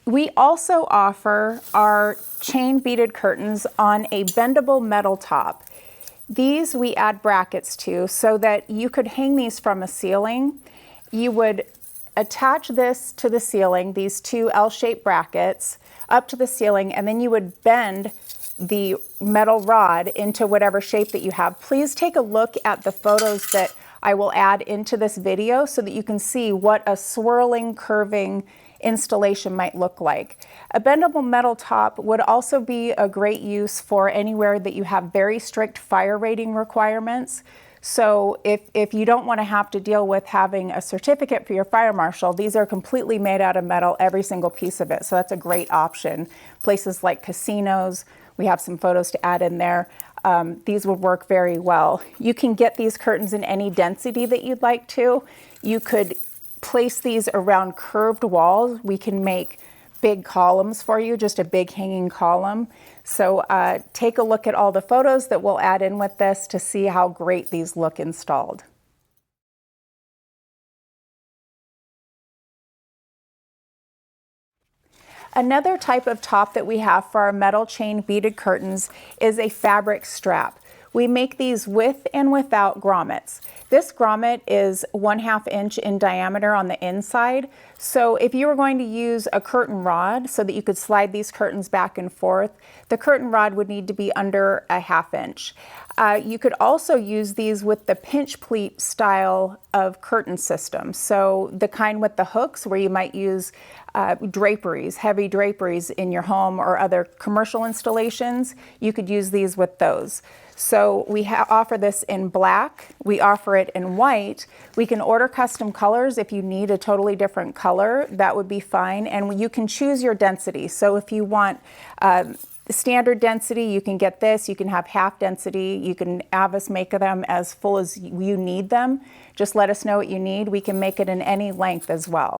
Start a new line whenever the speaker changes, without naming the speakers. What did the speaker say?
We also offer our chain beaded curtains on a bendable metal top. These we add brackets to so that you could hang these from a ceiling. You would attach this to the ceiling, these two L-shaped brackets, up to the ceiling, and then you would bend the metal rod into whatever shape that you have. Please take a look at the photos that I will add into this video so that you can see what a swirling, curving installation might look like. A bendable metal top would also be a great use for anywhere that you have very strict fire rating requirements. So if you don't want to have to deal with having a certificate for your fire marshal, these are completely made out of metal, every single piece of it. So that's a great option. Places like casinos, we have some photos to add in there. These would work very well. You can get these curtains in any density that you'd like to. You could place these around curved walls. We can make big columns for you, just a big hanging column. So take a look at all the photos that we'll add in with this to see how great these look installed. Another type of top that we have for our metal chain beaded curtains is a fabric strap. We make these with and without grommets. This grommet is 1/2 inch in diameter on the inside. So if you were going to use a curtain rod so that you could slide these curtains back and forth, the curtain rod would need to be under 1/2 inch. You could also use these with the pinch pleat style of curtain system. So the kind with the hooks where you might use draperies, heavy draperies in your home or other commercial installations, you could use these with those. So we offer this in black, we offer it in white. We can order custom colors if you need a totally different color, that would be fine. And you can choose your density. So if you want standard density, you can get this, you can have half density, you can have us make them as full as you need them. Just let us know what you need. We can make it in any length as well.